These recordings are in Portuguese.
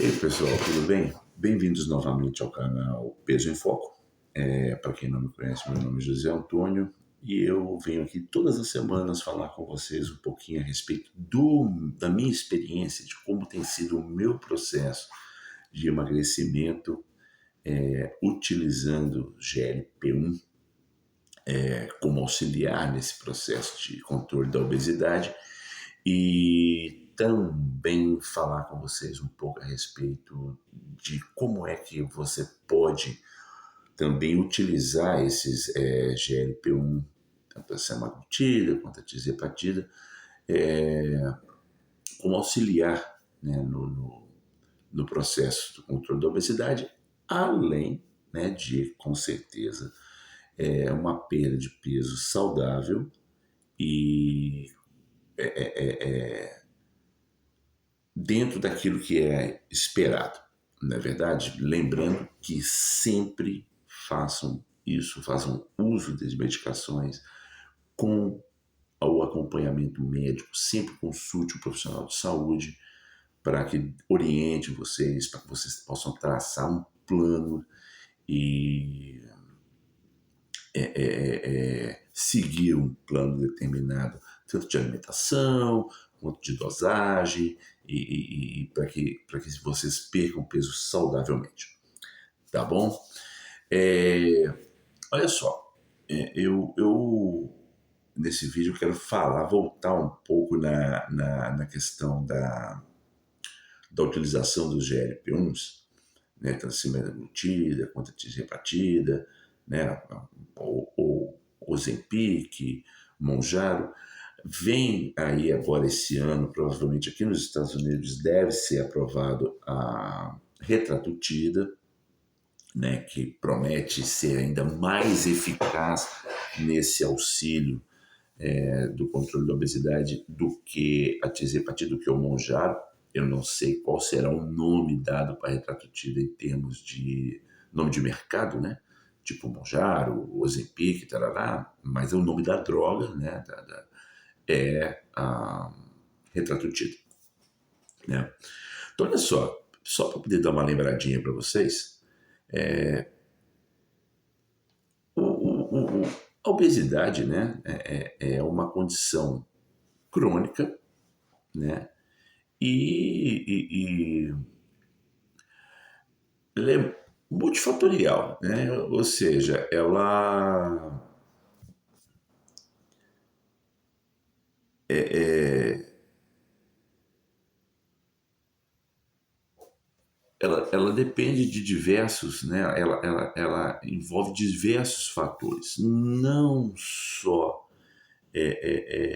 E aí, pessoal, tudo bem? Bem-vindos novamente ao canal Peso em Foco. Para quem não me conhece, meu nome é José Antônio e eu venho aqui todas as semanas falar com vocês um pouquinho a respeito da minha experiência, de como tem sido o meu processo de emagrecimento utilizando GLP-1 como auxiliar nesse processo de controle da obesidade e também falar com vocês um pouco a respeito de como é que você pode também utilizar esses GLP-1, tanto a semaglutida quanto a tirzepatida, como auxiliar, né, no processo do controle da obesidade, além, né, de, com certeza, uma perda de peso saudável e dentro daquilo que é esperado, não é verdade? Lembrando que sempre façam isso, façam uso das medicações com o acompanhamento médico, sempre consulte um profissional de saúde para que oriente vocês, para que vocês possam traçar um plano e seguir um plano determinado, tanto de alimentação quanto de dosagem, e para que vocês percam peso saudavelmente, tá bom? Olha só, eu nesse vídeo quero voltar um pouco na questão da utilização dos GLP-1s, né, tanto a semaglutida quanto a tirzepatida, né, o Ozempic, Mounjaro. Vem aí agora esse ano, provavelmente aqui nos Estados Unidos, deve ser aprovado a Retatrutida, né, que promete ser ainda mais eficaz nesse auxílio do controle da obesidade do que a tirzepatida, do que o Mounjaro. Eu não sei qual será o nome dado para a Retatrutida em termos de nome de mercado, né? Tipo Mounjaro, Ozempic, tarará, mas é o nome da droga, né? É a Retatrutida, né? Então, olha só para poder dar uma lembradinha para vocês, a obesidade, né, é uma condição crônica, né? E ela é multifatorial, né? Ou seja, ela depende de diversos, né? Ela envolve diversos fatores, não só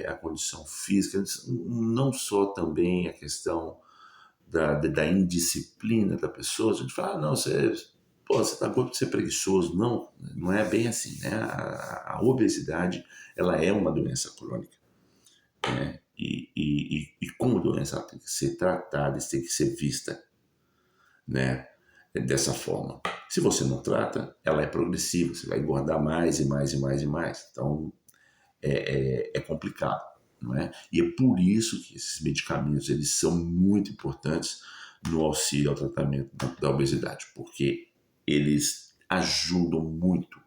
a condição física, não só também a questão da indisciplina da pessoa. A gente fala, não, você está gordo por ser preguiçoso. Não, não é bem assim, né? A obesidade, ela é uma doença crônica, né? E como doença, ela tem que ser tratada, tem que ser vista, né, dessa forma. Se você não trata, ela é progressiva, você vai engordar mais e mais e mais e mais. Então, é complicado, não é? E é por isso que esses medicamentos eles são muito importantes no auxílio ao tratamento da obesidade, porque eles ajudam muito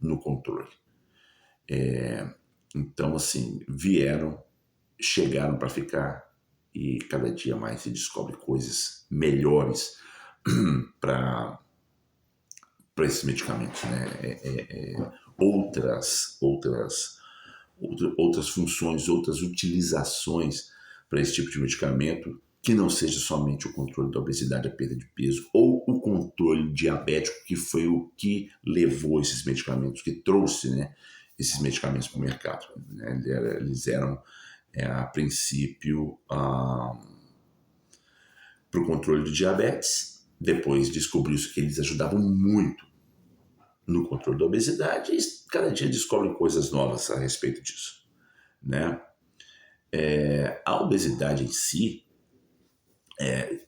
no controle. Então, assim, chegaram para ficar e cada dia mais se descobre coisas melhores para esses medicamentos, né? Outras funções, outras utilizações para esse tipo de medicamento, que não seja somente o controle da obesidade, a perda de peso, ou o controle diabético, que foi o que levou esses medicamentos, que trouxe, né, esses medicamentos para o mercado, né? Eles eram, a princípio, para o controle do diabetes. Depois descobriu-se que eles ajudavam muito no controle da obesidade e cada dia descobrem coisas novas a respeito disso, né? A obesidade em si,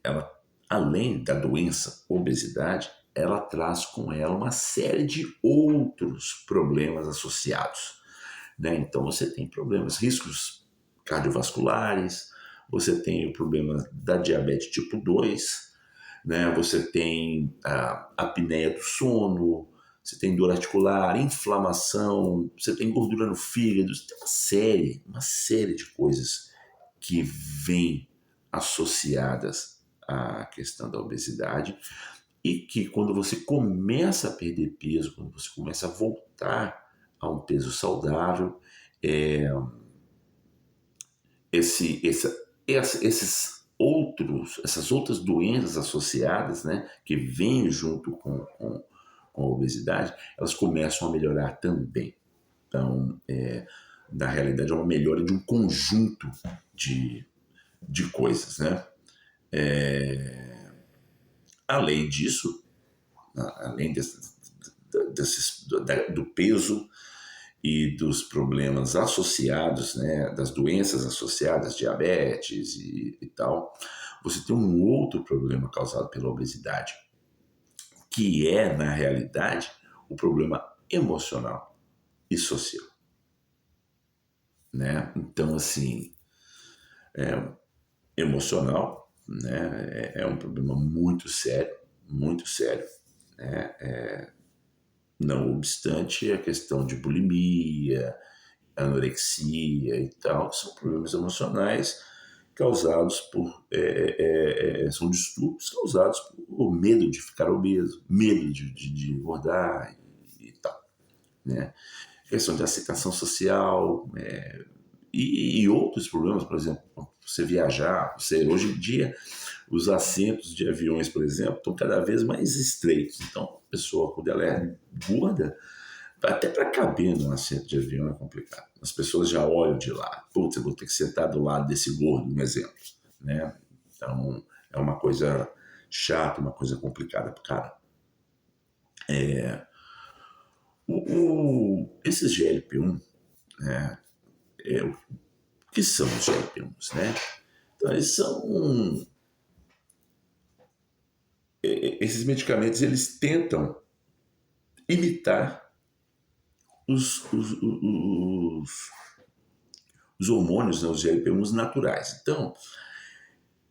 ela, além da doença obesidade, ela traz com ela uma série de outros problemas associados, né? Então você tem riscos cardiovasculares, você tem o problema da diabetes tipo 2, né? Você tem a apneia do sono, você tem dor articular, inflamação, você tem gordura no fígado, você tem uma série de coisas que vêm associadas à questão da obesidade e que quando você começa a perder peso, quando você começa a voltar a um peso saudável, é, essas outras doenças associadas, né, que vêm junto com a obesidade, elas começam a melhorar também. Então, na realidade, é uma melhora de um conjunto de, de coisas, né? Além disso, além do peso e dos problemas associados, né, das doenças associadas, diabetes e tal, você tem um outro problema causado pela obesidade, que é, na realidade, o problema emocional e social, né? Então, assim, emocional, né, é um problema muito sério, né? Não obstante a questão de bulimia, anorexia e tal, que são problemas emocionais causados por são distúrbios causados por medo de ficar obeso, medo de engordar e tal, né? Questão de aceitação social, e outros problemas, por exemplo, você viajar, hoje em dia os assentos de aviões, por exemplo, estão cada vez mais estreitos. Então, a pessoa, quando ela é gorda, até para caber num assento de avião é complicado. As pessoas já olham de lá. Putz, eu vou ter que sentar do lado desse gordo, um exemplo, né? Então, é uma coisa chata, uma coisa complicada para o cara. Esses GLP-1, né? O que são os GLP-1s, né? Então, esses medicamentos, eles tentam imitar os hormônios, né, os GLP-1s naturais. Então,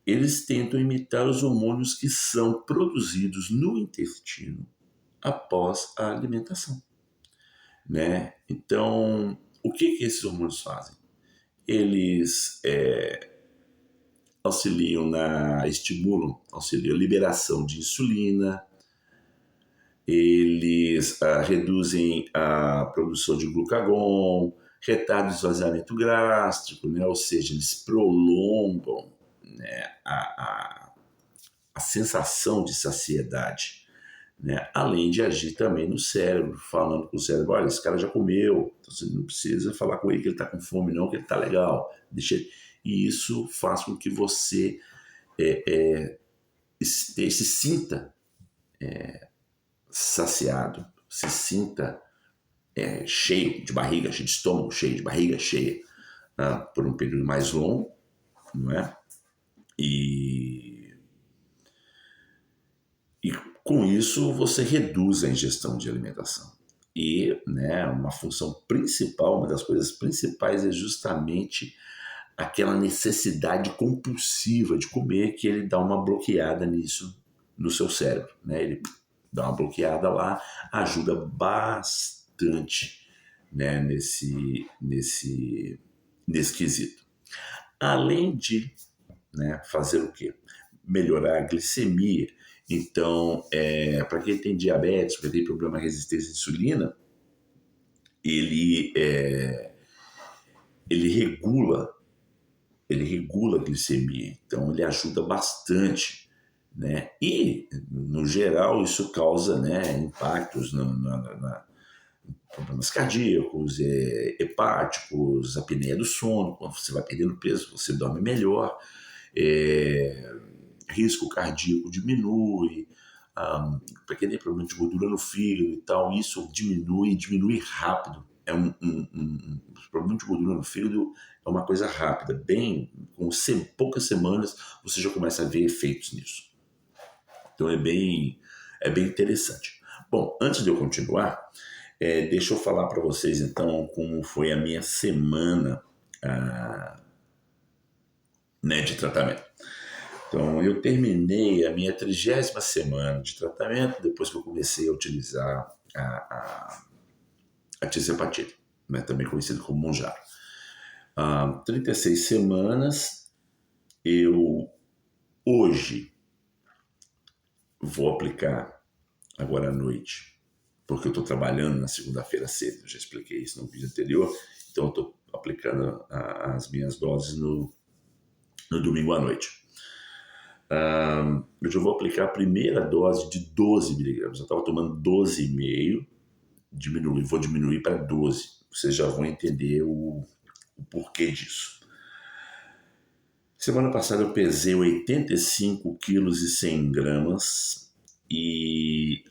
eles tentam imitar os hormônios que são produzidos no intestino após a alimentação, né? Então, o que esses hormônios fazem? Eles auxiliam a liberação de insulina, eles reduzem a produção de glucagon, retardam o esvaziamento gástrico, né? Ou seja, eles prolongam, né, a sensação de saciedade, né? Além de agir também no cérebro, falando com o cérebro, olha, esse cara já comeu, então você não precisa falar com ele que ele está com fome não, que ele está legal. E isso faz com que você se sinta saciado, se sinta cheio de barriga, cheio de estômago, cheio de barriga cheia, por um período mais longo, não é? E com isso você reduz a ingestão de alimentação. E, né, uma função principal, uma das coisas principais é justamente aquela necessidade compulsiva de comer, que ele dá uma bloqueada nisso no seu cérebro, né? Ele dá uma bloqueada lá, ajuda bastante, né, nesse quesito. Além de, né, fazer o quê? Melhorar a glicemia. Então, para quem tem diabetes, para quem tem problema de resistência à insulina, ele, ele regula ele regula a glicemia, então ele ajuda bastante, né? E, no geral, isso causa, né, impactos problemas cardíacos, hepáticos, apneia do sono. Quando você vai perdendo peso, você dorme melhor, risco cardíaco diminui, para quem tem problema de gordura no fígado e tal, isso diminui rápido. O problema de gordura no fígado é uma coisa rápida, com poucas semanas você já começa a ver efeitos nisso. Então é bem interessante. Bom, antes de eu continuar, deixa eu falar para vocês então como foi a minha semana, né, de tratamento. Então, eu terminei a minha 30ª semana de tratamento depois que eu comecei a utilizar a tirzepatide, né, também conhecido como Mounjaro. 36 semanas, eu hoje vou aplicar agora à noite, porque eu estou trabalhando na segunda-feira cedo, eu já expliquei isso no vídeo anterior, então eu estou aplicando as minhas doses no domingo à noite. Eu já vou aplicar a primeira dose de 12 miligramas. Eu estava tomando 12,5, vou diminuir para 12. Vocês já vão entender o porquê disso. Semana passada eu pesei 85 quilos e 100 gramas e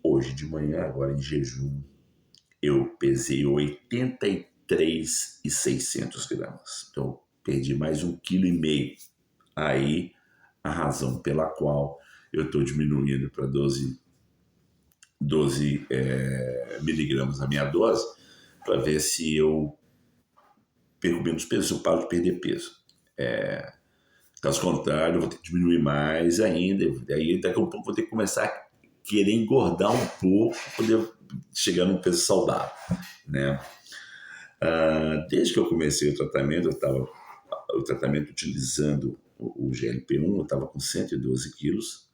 hoje de manhã, agora em jejum, eu pesei 83,600 gramas. Então perdi mais 1,5 kg. Aí a razão pela qual eu estou diminuindo para 12 miligramas a minha dose, para ver se eu perco menos peso, se eu paro de perder peso. Caso contrário, eu vou ter que diminuir mais ainda, daí daqui a um pouco vou ter que começar a querer engordar um pouco para poder chegar num peso saudável, né? Desde que eu comecei o tratamento, utilizando o GLP-1, eu estava com 112 quilos.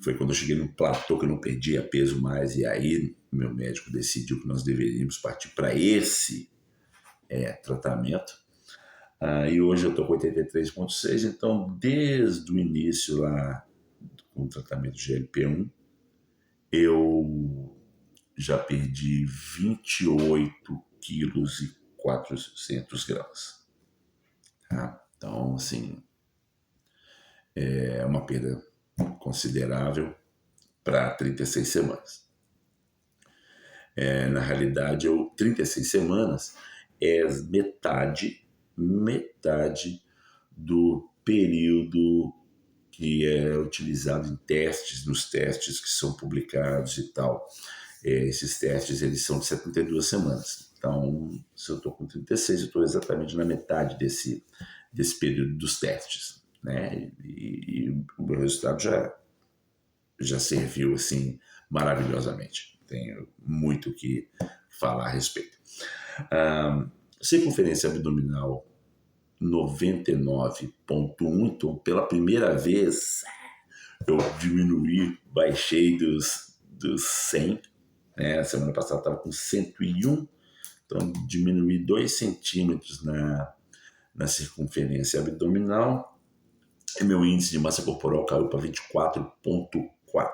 Foi quando eu cheguei no platô que eu não perdia peso mais, e aí meu médico decidiu que nós deveríamos partir para esse tratamento. E hoje eu estou com 83,6, então desde o início lá com o tratamento de GLP-1, eu já perdi 28 quilos e 400 gramas. Tá? Então, assim, é uma perda considerável para 36 semanas. Na realidade, 36 semanas é metade do período que é utilizado em testes, nos testes que são publicados e tal. Esses testes eles são de 72 semanas. Então, se eu estou com 36, eu estou exatamente na metade desse período dos testes, né? E o meu resultado já serviu assim maravilhosamente. Tenho muito o que falar a respeito. Circunferência abdominal 99,1, então pela primeira vez eu baixei dos 100, né? A semana passada estava com 101, então diminuí 2 centímetros na circunferência abdominal, e meu índice de massa corporal caiu para 24,4.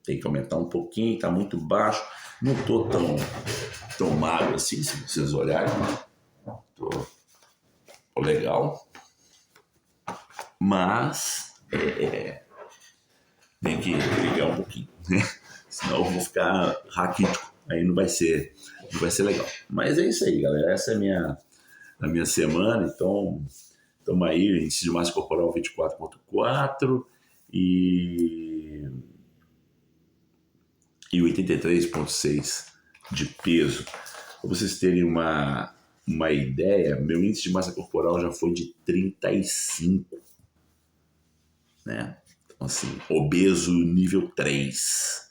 Tem que aumentar um pouquinho, está muito baixo, não estou tão magro assim, se vocês olharem, estou legal, mas tem que ligar um pouquinho, né? Senão eu vou ficar raquítico, aí não vai ser legal. Mas é isso aí, galera, essa é a minha semana, então estamos aí, índice de massa corporal 24,4 e 83,6 de peso. Para vocês terem uma ideia, meu índice de massa corporal já foi de 35, né? Então, assim, obeso nível 3.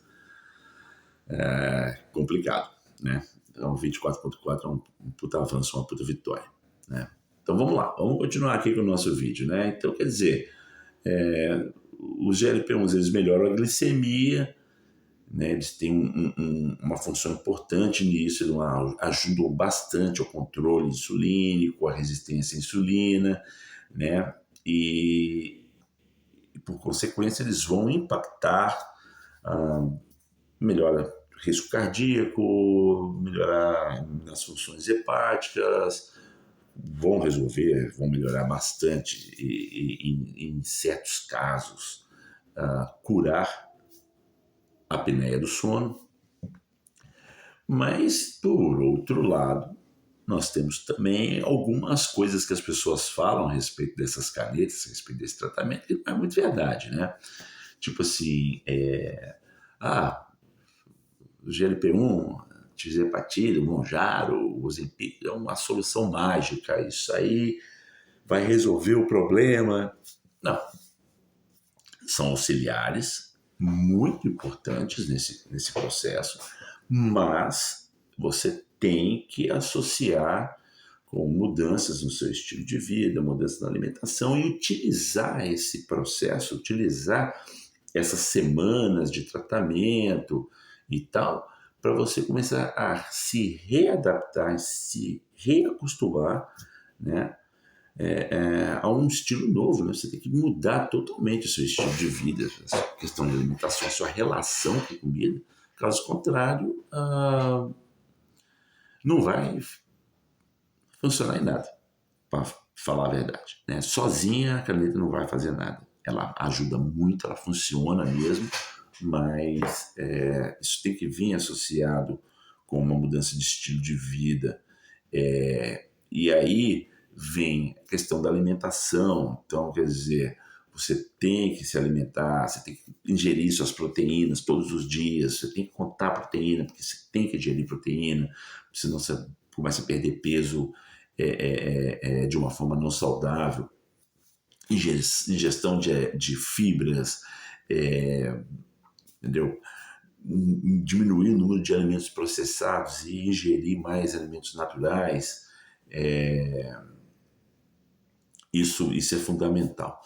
Complicado, né? Então, 24,4 é um puta avanço, uma puta vitória, né? Então, vamos lá, vamos continuar aqui com o nosso vídeo, né? Então, quer dizer, os GLP-1 eles melhoram a glicemia, né? Eles têm uma função importante nisso, eles ajudam bastante ao controle insulínico, a resistência à insulina, né? E por consequência eles vão impactar, melhora o risco cardíaco, melhorar as funções hepáticas, vão melhorar bastante e em certos casos curar a apneia do sono. Mas, por outro lado, nós temos também algumas coisas que as pessoas falam a respeito dessas canetas, a respeito desse tratamento, que não é muito verdade, né? Tipo assim, o GLP-1, tirzepatide, o Mounjaro, o Ozempic é uma solução mágica, isso aí vai resolver o problema. Não, são auxiliares, muito importantes nesse processo, mas você tem que associar com mudanças no seu estilo de vida, mudanças na alimentação e utilizar esse processo, utilizar essas semanas de tratamento e tal, para você começar a se readaptar, se reacostumar, né, a um estilo novo, né? Você tem que mudar totalmente o seu estilo de vida, essa questão de alimentação, a sua relação com a comida. Caso contrário, não vai funcionar em nada, para falar a verdade, né? Sozinha a caneta não vai fazer nada. Ela ajuda muito, ela funciona mesmo, mas isso tem que vir associado com uma mudança de estilo de vida. E aí vem a questão da alimentação. Então, quer dizer, você tem que se alimentar, você tem que ingerir suas proteínas todos os dias, você tem que contar proteína, porque você tem que ingerir proteína, senão você começa a perder peso de uma forma não saudável. Ingestão de fibras, entendeu? Diminuir o número de alimentos processados e ingerir mais alimentos naturais. Isso é fundamental.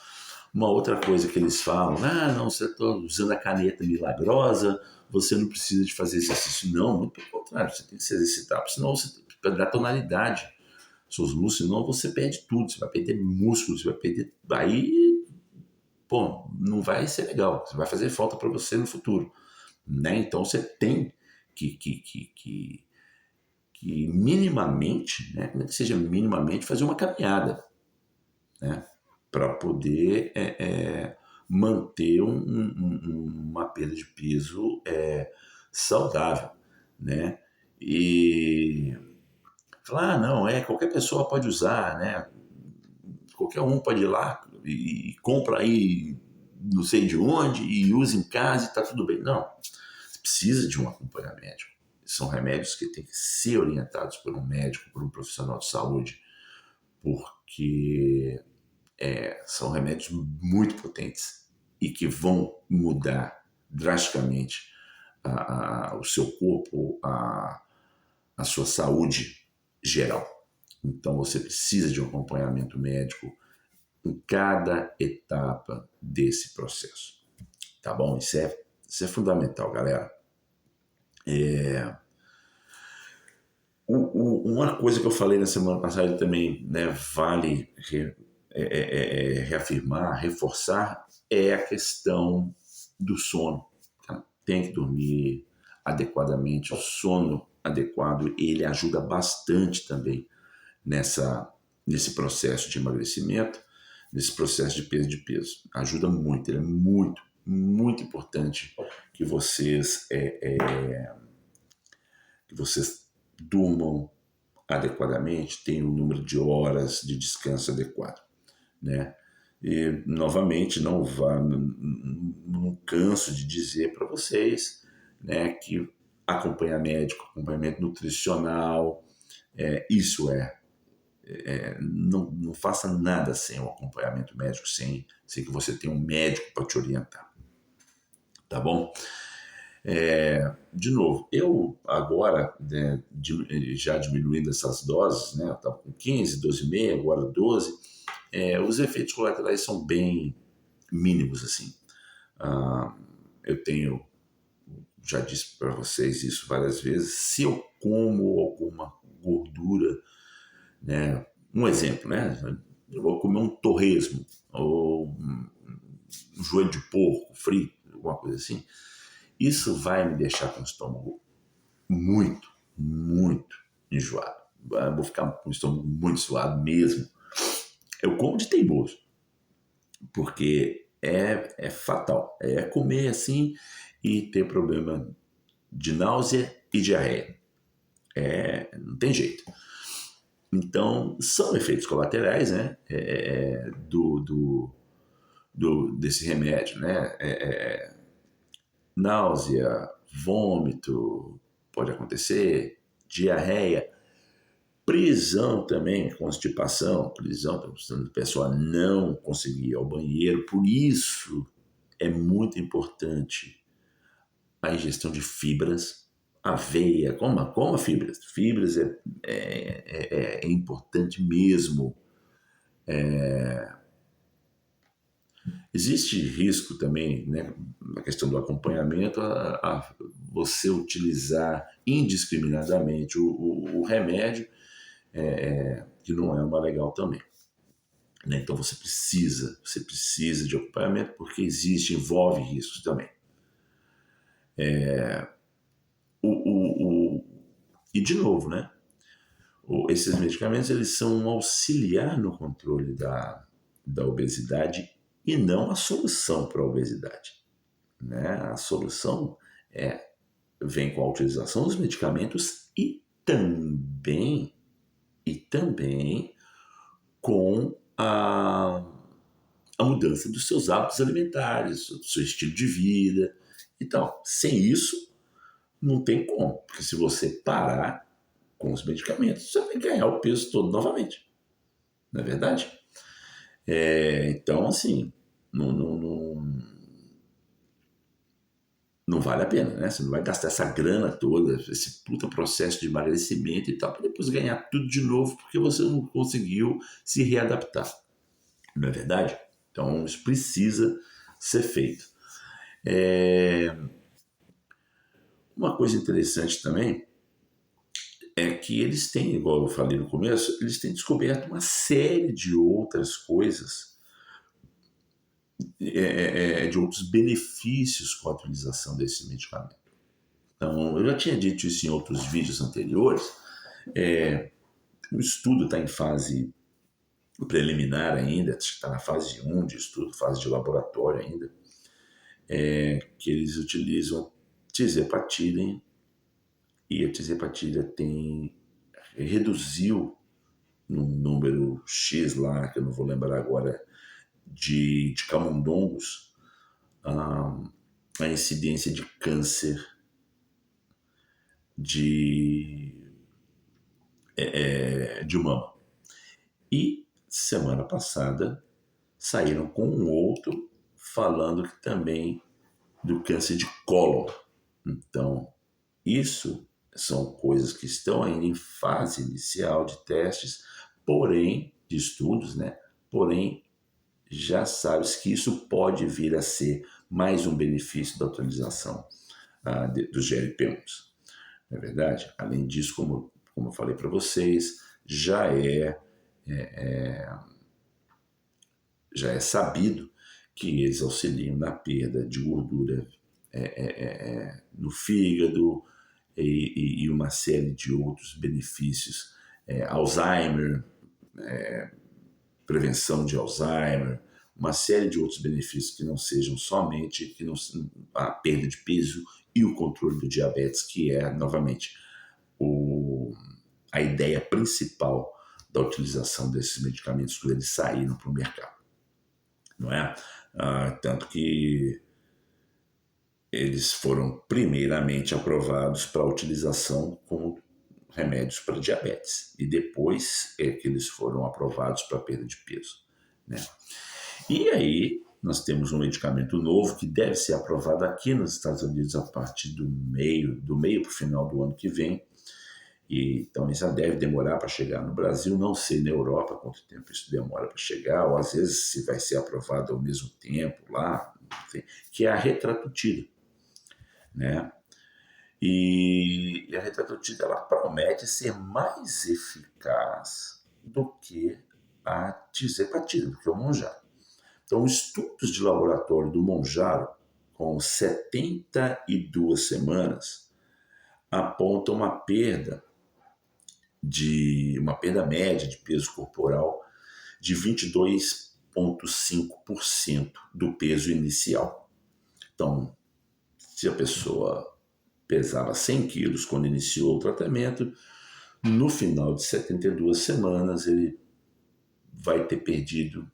Uma outra coisa que eles falam, não, você está usando a caneta milagrosa, você não precisa de fazer exercício. Não, muito pelo contrário, você tem que se exercitar, senão você tem que dar tonalidade seus músculos, senão você perde tudo, você vai perder músculos, você vai perder... Aí, pô, não vai ser legal, vai fazer falta para você no futuro, né? Então você tem que minimamente, né, que seja minimamente, fazer uma caminhada, né, para poder manter uma perda de peso saudável, né? E falar, não, qualquer pessoa pode usar, né? Qualquer um pode ir lá e compra aí não sei de onde e usa em casa e tá tudo bem. Não, você precisa de um acompanhamento. São remédios que têm que ser orientados por um médico, por um profissional de saúde, porque são remédios muito potentes e que vão mudar drasticamente o seu corpo, a sua saúde geral. Então você precisa de um acompanhamento médico em cada etapa desse processo. Tá bom? Isso é fundamental, galera. Uma coisa que eu falei na semana passada também, né, vale reafirmar, reforçar, é a questão do sono. Tá? Tem que dormir adequadamente. O sono adequado, ele ajuda bastante também nesse processo de emagrecimento, nesse processo de perda de peso. Ajuda muito, ele é muito, muito importante que vocês durmam adequadamente, tenham um número de horas de descanso adequado, né? E, novamente, não canso de dizer para vocês, né, que acompanha médico, acompanhamento nutricional, isso não faça nada sem o acompanhamento médico, sem que você tenha um médico para te orientar, tá bom? De novo, eu agora, né, já diminuindo essas doses, né, eu estava com 15, 12,5, agora 12, os efeitos colaterais são bem mínimos, assim. Eu já disse para vocês isso várias vezes, se eu como alguma gordura, né, um exemplo, né, eu vou comer um torresmo, ou um joelho de porco frito, alguma coisa assim, isso vai me deixar com o estômago muito, muito enjoado. Eu vou ficar com o estômago muito suado mesmo. Eu como de teimoso, porque é fatal. É comer assim e ter problema de náusea e diarreia. Não tem jeito. Então, são efeitos colaterais, né, desse remédio, né? Náusea, vômito, pode acontecer, diarreia, prisão também, constipação, prisão, a pessoa não conseguir ir ao banheiro, por isso é muito importante a ingestão de fibras, aveia, coma fibras. Fibras é importante mesmo. Existe risco também, né, na questão do acompanhamento, a você utilizar indiscriminadamente o remédio, que não é uma legal também. Né? Então você precisa de acompanhamento porque envolve riscos também. O, o, o, e de novo, né? Esses medicamentos eles são um auxiliar no controle da obesidade e não a solução para a obesidade. Né? A solução vem com a utilização dos medicamentos e também com a mudança dos seus hábitos alimentares, do seu estilo de vida e tal. Sem isso, não tem como, porque se você parar com os medicamentos, você vai ganhar o peso todo novamente. Não é verdade? Então, assim, não vale a pena, né? Você não vai gastar essa grana toda, esse puta processo de emagrecimento e tal, para depois ganhar tudo de novo porque você não conseguiu se readaptar. Não é verdade? Então, isso precisa ser feito. Uma coisa interessante também é que eles têm, igual eu falei no começo, eles têm descoberto uma série de outras coisas, de outros benefícios com a utilização desse medicamento. Então, eu já tinha dito isso em outros vídeos anteriores, o estudo está em fase preliminar ainda, está na fase 1 de estudo, fase de laboratório ainda, que eles utilizam tirzepatide, e a tirzepatide reduziu num número X lá, que eu não vou lembrar agora, de camundongos, a incidência de câncer de mama. E semana passada saíram com um outro falando que também do câncer de cólon. Então, isso são coisas que estão ainda em fase inicial de testes, porém, de estudos, né? Porém, já sabes que isso pode vir a ser mais um benefício da utilização dos GLP-1s. Não é verdade? Além disso, como eu falei para vocês, já é sabido que eles auxiliam na perda de gordura no fígado e uma série de outros benefícios. Alzheimer, prevenção de Alzheimer, uma série de outros benefícios que não sejam somente a perda de peso e o controle do diabetes, que é, novamente, a ideia principal da utilização desses medicamentos quando eles saíram para o mercado. Não é? Tanto que eles foram primeiramente aprovados para utilização como remédios para diabetes e depois que eles foram aprovados para perda de peso, né? E aí nós temos um medicamento novo que deve ser aprovado aqui nos Estados Unidos a partir do meio para o final do ano que vem. E, então isso já deve demorar para chegar no Brasil, não sei na Europa quanto tempo isso demora para chegar, ou às vezes se vai ser aprovado ao mesmo tempo lá, enfim, que é a Retratutida, né? E a Retratutida ela promete ser mais eficaz do que a tirzepatide, do que o Mounjaro. Então, estudos de laboratório do Mounjaro, com 72 semanas, apontam uma perda média de peso corporal de 22,5% do peso inicial. Então, se a pessoa pesava 100 quilos quando iniciou o tratamento, no final de 72 semanas ele vai ter perdido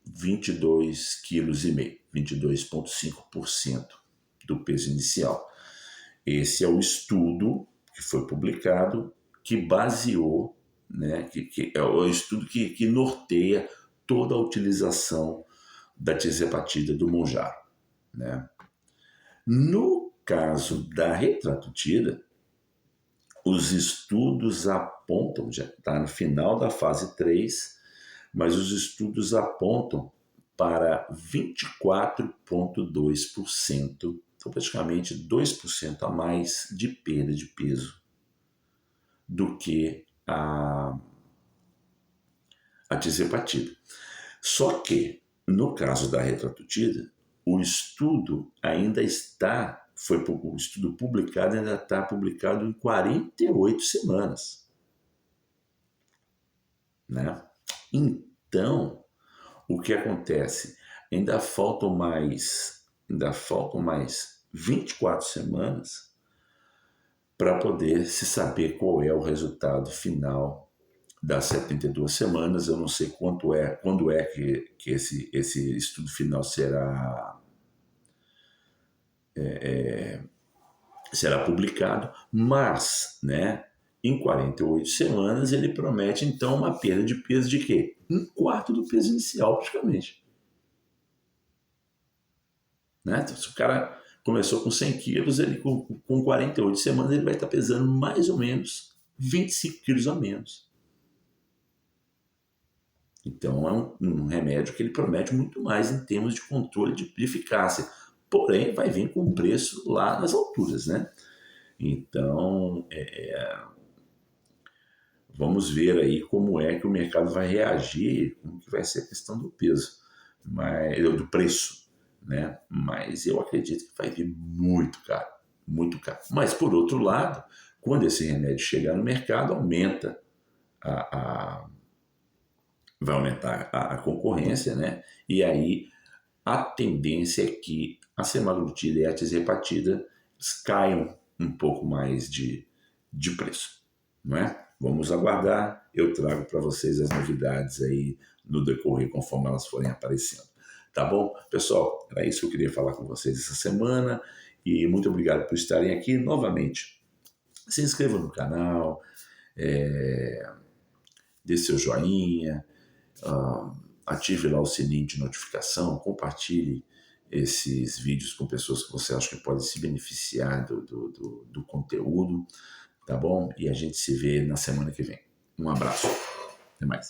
22,5 quilos, 22,5% do peso inicial. Esse é o estudo que foi publicado, que baseou, né, que é o estudo que norteia toda a utilização da tirzepatide do Mounjaro. né? No caso da retractida, os estudos apontam, já está no final da fase 3, mas os estudos apontam para 24,2%, então praticamente 2% a mais de perda de peso do que a tirzepatida. Só que, no caso da retractida, o estudo ainda está, o estudo publicado ainda está publicado em 48 semanas, né? Então, o que acontece? Ainda faltam mais 24 semanas para poder se saber qual é o resultado final das 72 semanas. Eu não sei quando é que esse estudo final será publicado, mas, né, em 48 semanas ele promete então uma perda de peso de quê? Um quarto do peso inicial, praticamente. Né? Então, se o cara começou com 100 quilos, ele com 48 semanas ele vai estar pesando mais ou menos 25 quilos a menos. Então é um remédio que ele promete muito mais em termos de controle de eficácia. Porém, vai vir com um preço lá nas alturas, né? Então, vamos ver aí como é que o mercado vai reagir, como que vai ser a questão do peso, do preço, né? Mas eu acredito que vai vir muito caro, muito caro. Mas, por outro lado, quando esse remédio chegar no mercado, vai aumentar a concorrência, né? E aí a tendência é que a semaglutida e a tirzepatida caiam um pouco mais de preço, não é? Vamos aguardar, eu trago para vocês as novidades aí no decorrer conforme elas forem aparecendo. Tá bom? Pessoal, era isso que eu queria falar com vocês essa semana e muito obrigado por estarem aqui novamente. Se inscrevam no canal, dê seu joinha, ative lá o sininho de notificação, compartilhe esses vídeos com pessoas que você acha que podem se beneficiar do conteúdo, tá bom? E a gente se vê na semana que vem. Um abraço. Até mais.